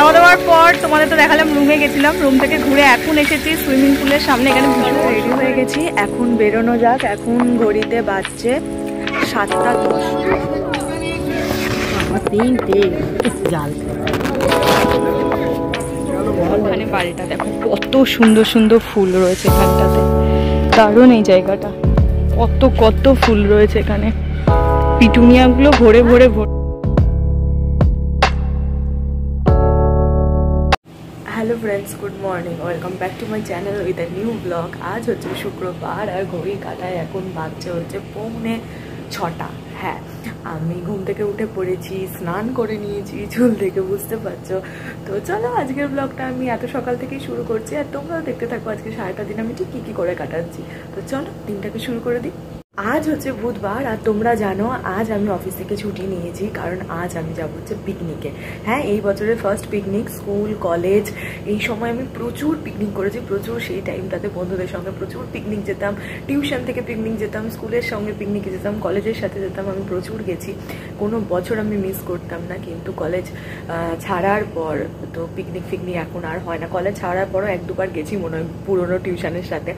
খাওয়া দাওয়ার পর তোমাদের তো দেখালাম, রুমে গেছিলাম, রুম থেকে ঘুরে এখন এসেছি সুইমিং পুলের সামনে। এখানে রেডি হয়ে গেছি, এখন বেরোনো যাক। এখন ঘড়িতে বাজছে 7:10। ওখানে বাড়িটা দেখো, কত সুন্দর সুন্দর ফুল রয়েছে এখানটাতে, দারুণ এই জায়গাটা। কত কত ফুল রয়েছে এখানে, পিটুনিয়া গুলো ভরে ভরে ভরে। Hello friends, good morning, welcome back to my channel with a new blog. আজ হচ্ছে শুক্রবার আর ঘড়ি কাটায় এখন বাজছে হচ্ছে 6:45। হ্যাঁ, আমি ঘুম থেকে উঠে পড়েছি, স্নান করে নিয়েছি, চুল থেকে বুঝতে পারছো। তো চলো আজকের ব্লগটা আমি এত সকাল থেকেই শুরু করছি, আর তোমরাও দেখতে থাকো আজকে সারাটা দিন আমি ঠিক কী করে কাটাচ্ছি। তো চলো দিনটাকে শুরু করে দিই। আজ হচ্ছে বুধবার, আর তোমরা জানো আজ আমি অফিস থেকে ছুটি নিয়েছি, কারণ আজ আমি যাবো হচ্ছে পিকনিকে। হ্যাঁ, এই বছরের ফার্স্ট পিকনিক। স্কুল কলেজ এই সময় আমি প্রচুর পিকনিক করেছি, প্রচুর। সেই টাইমটাতে বন্ধুদের সঙ্গে প্রচুর পিকনিক যেতাম, টিউশন থেকে পিকনিক যেতাম, স্কুলের সঙ্গে পিকনিকে যেতাম, কলেজের সাথে যেতাম, আমি প্রচুর গেছি। কোনো বছর আমি মিস করতাম না। কিন্তু কলেজ ছাড়ার পর তো পিকনিক ফিকনিক এখন আর হয় না। কলেজ ছাড়ার পরও 1-2বার গেছি মনে হয় পুরোনো টিউশনের সাথে,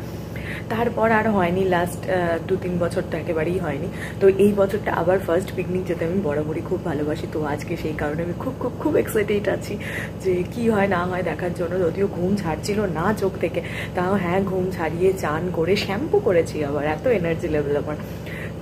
তারপর আর হয়নি। লাস্ট 2-3 বছর তো একেবারেই হয়নি। তো এই বছরটা আবার ফার্স্ট পিকনিক যেতে আমি বরাবরই খুব ভালোবাসি। তো আজকে সেই কারণে আমি খুব খুব খুব এক্সাইটেড আছি যে কি হয় না হয় দেখার জন্য। যদিও ঘুম ছাড়ছিল না চোখ থেকে, তাও হ্যাঁ ঘুম ছাড়িয়ে চান করে শ্যাম্পু করেছি, আবার এত এনার্জি লেভেল আমার।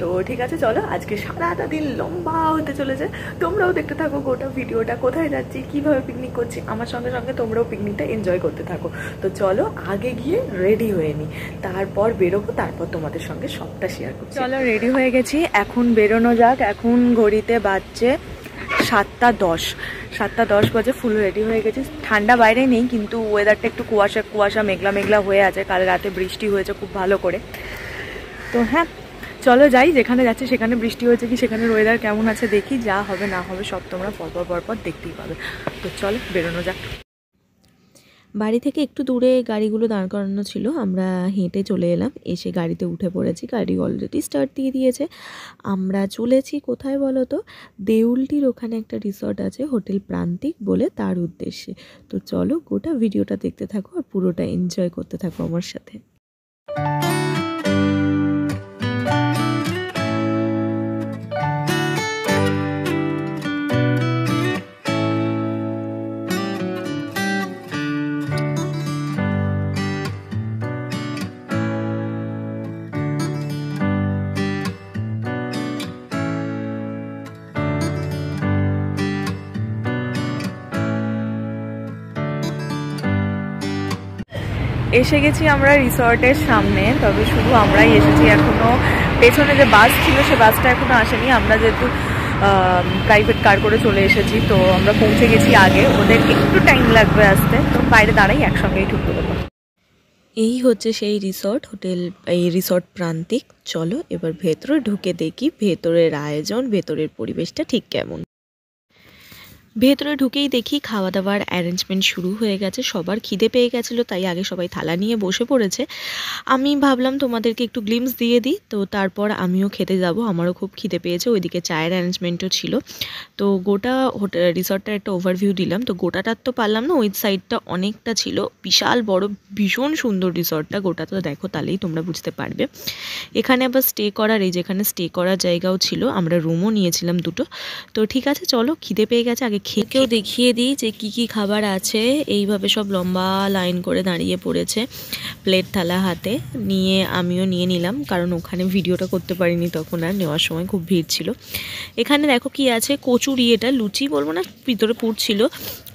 তো ঠিক আছে, চলো আজকে সারাটা দিন লম্বা হতে চলেছে। তোমরাও দেখতে থাকো গোটা ভিডিওটা, কোথায় যাচ্ছি, কিভাবে পিকনিক করছি, আমার সঙ্গে সঙ্গে তোমরাও পিকনিকটা এনজয় করতে থাকো। তো চলো আগে গিয়ে রেডি হয়ে নিই, তারপর বেরোবো, তারপর তোমাদের সঙ্গে সবটা শেয়ার করছি। চলো রেডি হয়ে গেছি, এখন বেরোনো যাক। এখন ঘড়িতে বাজছে 7:10। 7:10 বাজে, ফুল রেডি হয়ে গেছি। ঠান্ডা বাইরে নেই, কিন্তু ওয়েদারটা একটু কুয়াশা কুয়াশা মেঘলা মেঘলা হয়ে আছে। কাল রাতে বৃষ্টি হয়েছে খুব ভালো করে। তো হ্যাঁ চলো যাই, যেখানে যাচ্ছি সেখানে বৃষ্টি হয়েছে কি, সেখানে ওয়েদার কেমন আছে দেখি। যা হবে না হবে সব তোমরা পরপর দেখতেই পাবে। তো চলো বেরোনো যাক। বাড়ি থেকে একটু দূরে গাড়িগুলো দাঁড় করানো ছিল, আমরা হেঁটে চলে এলাম। এসে গাড়িতে উঠে পড়েছি, গাড়ি অলরেডি স্টার্ট দিয়ে দিয়েছে। আমরা চলেছি কোথায় বলো তো, দেউলটির ওখানে একটা রিসর্ট আছে হোটেল প্রান্তিক বলে, তার উদ্দেশ্যে। তো চলো গোটা ভিডিওটা দেখতে থাকো আর পুরোটা এনজয় করতে থাকো আমার সাথে। এসে গেছি আমরা রিসর্টের সামনে, তবে শুধু আমরাই এসেছি, এখনো পেছনে যে বাস ছিল সে বাসটা এখনো আসেনি। আমরা যেহেতু প্রাইভেট কার করে চলে এসেছি, তো আমরা পৌঁছে গেছি আগে, ওদের একটু টাইম লাগবে আসতে। তো বাইরে দাঁড়াই, একসঙ্গেই ঢুকতে দেবো। এই হচ্ছে সেই রিসর্ট, হোটেল এই রিসর্ট প্রান্তিক। চলো এবার ভেতরে ঢুকে দেখি ভেতরের আয়োজন, ভেতরের পরিবেশটা ঠিক কেমন। ভেতরে ঢুকেই দেখি খাওয়া দাওয়ার অ্যারেঞ্জমেন্ট শুরু হয়ে গেছে। সবার খিদে পেয়ে গেছিলো, তাই আগে সবাই থালা নিয়ে বসে পড়েছে। আমি ভাবলাম তোমাদেরকে একটু গ্লিমস দিয়ে দিই, তো তারপর আমিও খেতে যাব, আমারও খুব খিদে পেয়েছে। ওইদিকে চায়ের অ্যারেঞ্জমেন্টও ছিল। তো গোটা রিসর্টটার একটা ওভারভিউ দিলাম। তো গোটাটার তো পারলাম না, ওই সাইডটা অনেকটা ছিল, বিশাল বড়, ভীষণ সুন্দর রিসর্টটা। গোটা তো দেখো, তাহলেই তোমরা বুঝতে পারবে। এখানে আবার স্টে করার, এই যেখানে স্টে করার জায়গাও ছিল, আমরা রুমও নিয়েছিলাম 2টো। তো ঠিক আছে চলো, খিদে পেয়ে গেছে, আগে খেয়েও দেখিয়ে দিই যে কি কি খাবার আছে। এইভাবে সব লম্বা লাইন করে দাঁড়িয়ে পড়েছে, প্লেট থালা হাতে নিয়ে। আমিও নিয়ে নিলাম, কারণ ওখানে ভিডিওটা করতে পারিনি তখন, আর নেওয়ার সময় খুব ভিড় ছিল। এখানে দেখো কি আছে, কচুরি, এটা লুচি বলবো না, ভিতরে পুর ছিল,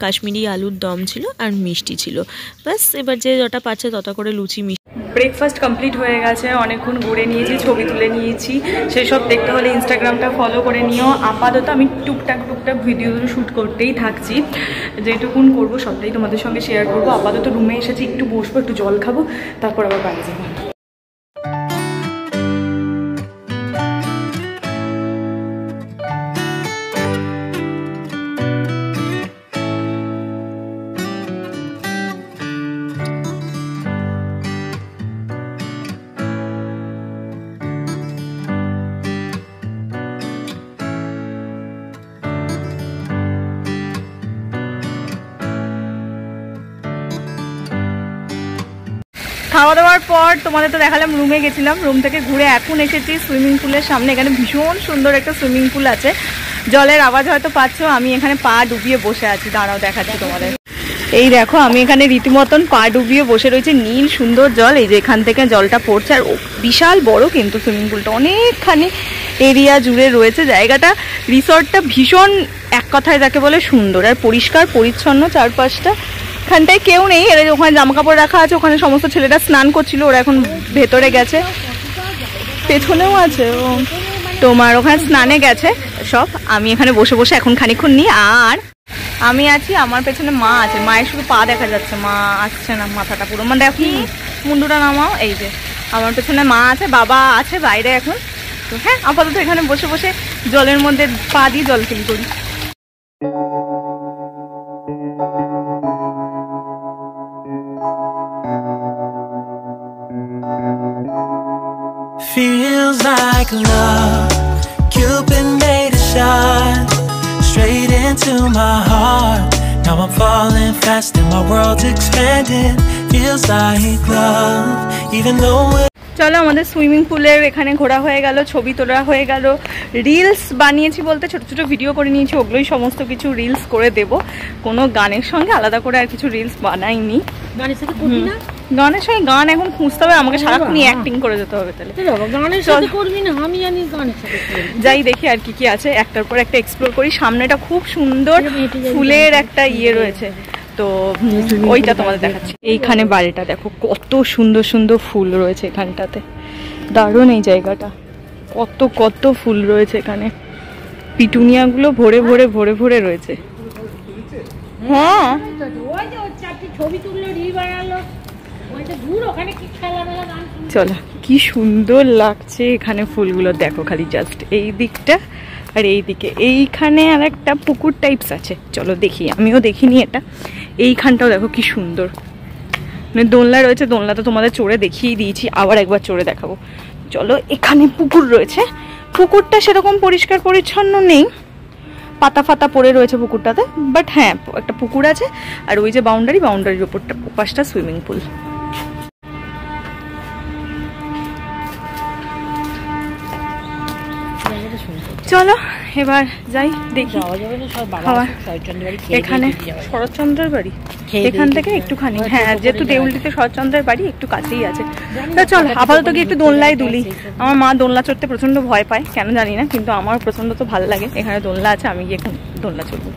কাশ্মীরি আলুর দম ছিল, আর মিষ্টি ছিল। ব্যাস, এবার যে যটা পাচ্ছে তটা করে লুচি মিষ্টি। ব্রেকফাস্ট কমপ্লিট হয়ে গেছে, অনেকক্ষণ ঘুরে নিয়েছি, ছবি তুলে নিয়েছি। সেসব দেখতে হলে ইনস্টাগ্রামটা ফলো করে নিও। আপাতত আমি টুকটাক ভিডিওগুলো শ্যুট করতেই থাকছি, যেটুকুন করবো সবটাই তোমাদের সঙ্গে শেয়ার করবো। আপাতত রুমে এসেছি, একটু বসবো, একটু জল খাবো, তারপর আবার বাইরে যাবো। খাওয়া দাওয়ার পর তোমাদের তো দেখালাম রুমে গেছিলাম, রুম থেকে ঘুরে এখন এসেছি সুইমিং পুলের সামনে। এখানে ভীষণ সুন্দর একটা সুইমিং পুল আছে, জলের আওয়াজ হয়তো পাচ্ছ। আমি এখানে পা ডুবিয়ে বসে আছি, দাঁড়াও দেখাচ্ছি তোমাদের। এই দেখো আমি এখানে রীতিমতন পা ডুবিয়ে বসে রয়েছে, নীল সুন্দর জল, এই যে এখান থেকে জলটা পড়ছে। আর বিশাল বড় কিন্তু সুইমিং পুলটা, অনেকখানি এরিয়া জুড়ে রয়েছে জায়গাটা। রিসর্টটা ভীষণ, এক কথায় যাকে বলে সুন্দর আর পরিষ্কার পরিচ্ছন্ন চারপাশটা। এখানটায় কেউ নেই, এর ওখানে জামা কাপড় রাখা আছে, ওখানে সমস্ত ছেলেরা স্নান করছিল, ওরা এখন ভেতরে গেছে। পেছনেও আছে ও, তোমার ওখানে স্নানে গেছে সব। আমি এখানে বসে বসে এখন খানিক্ষণ নিই। আর আমি আছি, আমার পেছনে মা আছে, মায়ের শুধু পা দেখা যাচ্ছে, মা আসছে না, মাথাটা পুরো মানে দেখো, মুন্ডুটা নামাও। এই যে আমার পেছনে মা আছে, বাবা আছে বাইরে এখন। তো হ্যাঁ, আপাতত এখানে বসে বসে জলের মধ্যে পা দিয়ে জল ফিল করি। Feels like love, Cupid made a shot straight into my heart. Now I'm falling fast and my world's expanding. Feels like love, even though চলো আমাদের সুইমিং পুলের এখানে ঘোরা হয়ে গেল, ছবি তোলা হয়ে গেল, রিলস বানিয়েছি বলতে ছোট ছোট ভিডিও করে নিয়েছি, ওগুলোই সমস্ত কিছু রিলস করে দেব। কোনো গানের সঙ্গে আলাদা করে আর কিছু রিলস বানাইনি। গানের সঙ্গে গান এখন খুঁজতে হবে আমাকে, সারাক্ষণই অ্যাক্টিং করে যেতে হবে। তাহলে যাই দেখি আর কি কি আছে, একটার পর একটা এক্সপ্লোর করি। সামনেটা খুব সুন্দর ফুলের একটা ইয়ে রয়েছে, তো ওইটা তোমাদের দেখাচ্ছি। এইখানে বাড়িটা দেখো, কত সুন্দর সুন্দর ফুল রয়েছে এখানটাতে, দারুণ এই জায়গাটা। কত কত ফুল রয়েছে এখানে, পিটুনিয়াগুলো ভরে ভরে ভরে ভরে রয়েছে। হ্যাঁ চলো, কি সুন্দর লাগছে এখানে ফুলগুলো দেখো, খালি জাস্ট এই দিকটা আর এই দিকে। এইখানে আর একটা পুকুর টাইপস আছে, চলো দেখি, আমিও দেখিনি এটা। এইখানটাও দেখো কি সুন্দর, মানে দোলনা রয়েছে, দোলনা তো তোমাদের চড়ে দেখিয়ে দিয়েছি, আবার একবার চড়ে দেখাবো। চলো, এখানে পুকুর রয়েছে, পুকুরটা সেরকম পরিষ্কার পরিচ্ছন্ন নেই, পাতা ফাতা পড়ে রয়েছে পুকুরটাতে, বাট হ্যাঁ একটা পুকুর আছে। আর ওই যে বাউন্ডারির ওপরটা ওপাশটা সুইমিং পুল। চলো এবার যাই দেখি। এখানে শরৎচন্দ্রের বাড়ি, এখান থেকে একটুখানি, হ্যাঁ যেহেতু দেউলটিতে শরৎচন্দ্রের বাড়ি একটু কাছেই আছে। তা চল আপাতত গিয়ে একটু দোলনায় দুলি। আমার মা দোলনা চড়তে প্রচন্ড ভয় পায়, কেন জানি না, কিন্তু আমার প্রচন্ড তো ভালো লাগে। এখানে দোলনা আছে, আমি গিয়ে এখন দোলনা চড়বো।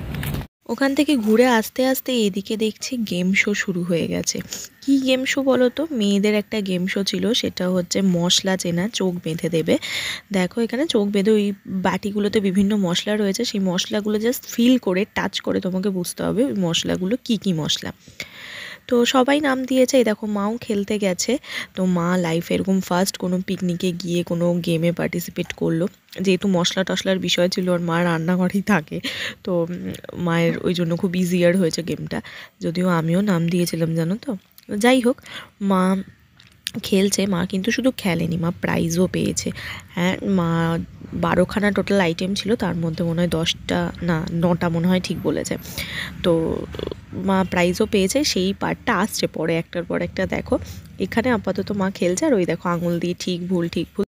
ওখান থেকে ঘুরে আসতে আসতে এদিকে দেখছি গেম শো শুরু হয়ে গেছে। কি গেম শো বলো তো? মেয়েদের একটা গেম শো ছিল, সেটা হচ্ছে মশলা চেনা, চোখ বেঁধে দেবে। দেখো এখানে চোখ বেঁধে ওই বাটিগুলোতে বিভিন্ন মশলা রয়েছে, সেই মশলাগুলো জাস্ট ফিল করে টাচ করে তোমাকে বুঝতে হবে ওই মশলাগুলো কি কি মশলা। তো সবাই নাম দিয়েছে, এই দেখো মাও খেলতে গেছে। তো মা লাইফে এরকম ফার্স্ট কোনো পিকনিকে গিয়ে কোনো গেমে পার্টিসিপেট করলো, যেহেতু মশলা টশলার বিষয় ছিল, আর মা রান্নাঘরেই থাকে, তো মায়ের ওই জন্য খুব ইজিয়ার হয়েছে গেমটা। যদিও আমিও নাম দিয়েছিলাম জানো তো। যাই হোক, মা খেলছে, মা কিন্তু শুধু খেলেনি, মা প্রাইজও পেয়েছে। হ্যাঁ, মা 12খানা টোটাল আইটেম ছিল, তার মধ্যে মনে হয় 10টা না 9টা মনে হয় ঠিক বলেছে। তো মা প্রাইজও পেয়েছে, সেই পার্টটা আসছে পরে একটার পর একটা। দেখো এখানে আপাতত মা খেলছে, আর ওই দেখো আঙুল দিয়ে ঠিক ভুল ঠিক ভুল।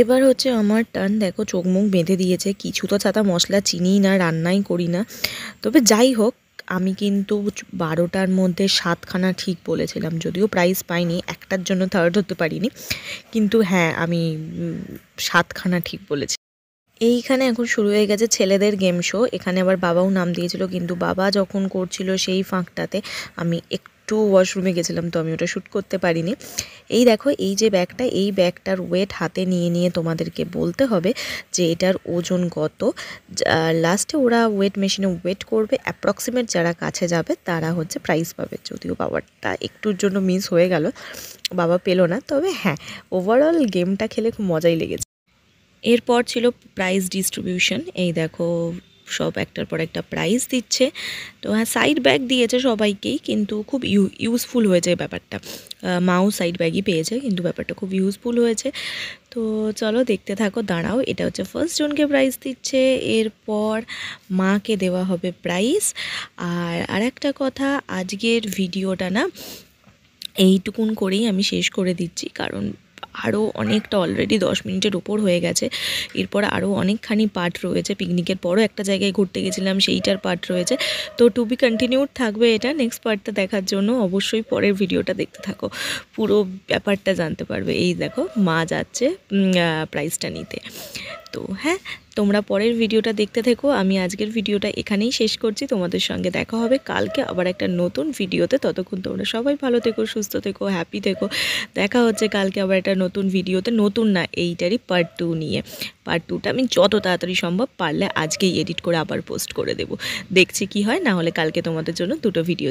এবার হচ্ছে আমার টার্ন। দেখো চোখ মুখ বেঁধে দিয়েছে, কিছু তো ছাতা মশলা চিনি না, রান্নাই করি না। তবে যাই হোক, আমি কিন্তু 12টার মধ্যে 7খানা ঠিক বলেছিলাম, যদিও প্রাইজ পাইনি, একটার জন্য থার্ড হতে পারিনি, কিন্তু হ্যাঁ আমি 7খানা ঠিক বলেছি। এইখানে এখন শুরু হয়ে গেছে ছেলেদের গেম শো। এখানে আবার বাবাও নাম দিয়েছিল, কিন্তু বাবা যখন করছিল সেই ফাঁকটাতে আমি একটু ওয়াশরুমে গেছিলাম, তো আমি ওটা শ্যুট করতে পারিনি। এই দেখো এই যে ব্যাগটা, এই ব্যাগটার ওয়েট হাতে নিয়ে নিয়ে তোমাদেরকে বলতে হবে যে এটার ওজন কত। লাস্টে ওরা ওয়েট মেশিনে ওয়েট করবে, অ্যাপ্রক্সিমেট যারা কাছে যাবে তারা হচ্ছে প্রাইজ পাবে। যদিও বাবারটা একটুর জন্য মিস হয়ে গেল, বাবা পেলো না, তবে হ্যাঁ ওভারঅল গেমটা খেলে খুব মজাই লেগেছে। এরপর ছিল প্রাইজ ডিস্ট্রিবিউশন। এই দেখো সব একটার পর একটা প্রাইজ দিচ্ছে। তো হ্যাঁ সাইড ব্যাগ দিয়েছে সবাইকেই, কিন্তু খুব ইউজফুল হয়েছে ব্যাপারটা। মাও সাইড ব্যাগই পেয়েছে, কিন্তু ব্যাপারটা খুব ইউজফুল হয়েছে। তো চলো দেখতে থাকো, দাঁড়াও। এটা হচ্ছে ফার্স্ট জনকে প্রাইজ দিচ্ছে, এরপর মাকে দেওয়া হবে প্রাইজ। আর একটা কথা, আজকের ভিডিওটা না এইটুকুন করেই আমি শেষ করে দিচ্ছি, কারণ আরও অনেকটা অলরেডি 10 মিনিটের ওপর হয়ে গেছে। এরপর আরও অনেকখানি পার্ট রয়েছে, পিকনিকের পরও একটা জায়গায় ঘুরতে গেছিলাম সেইটার পার্ট রয়েছে। তো টু বি কন্টিনিউড থাকবে এটা, নেক্সট পার্টটা দেখার জন্য অবশ্যই পরের ভিডিওটা দেখতে থাকো, পুরো ব্যাপারটা জানতে পারবে। এই দেখো মা যাচ্ছে প্রাইজটা নিতে। তো হ্যাঁ, তোমরা পরের ভিডিওটা দেখতে থেকো। আমি আজকের ভিডিওটা এখানেই শেষ করছি, তোমাদের সঙ্গে দেখা হবে কালকে আবার একটা নতুন ভিডিওতে। ততক্ষণ তোমরা সবাই ভালো থেকো, সুস্থ থেকো, হ্যাপি থেকো। দেখা হচ্ছে কালকে আবার একটা নতুন ভিডিওতে, নতুন না এইটারই পার্ট 2 নিয়ে। পার্ট 2টা আমি যত তাড়াতাড়ি সম্ভব পারলে আজকেই এডিট করে আবার পোস্ট করে দেব, দেখছি কি হয়, না হলে কালকে তোমাদের জন্য 2টো ভিডিও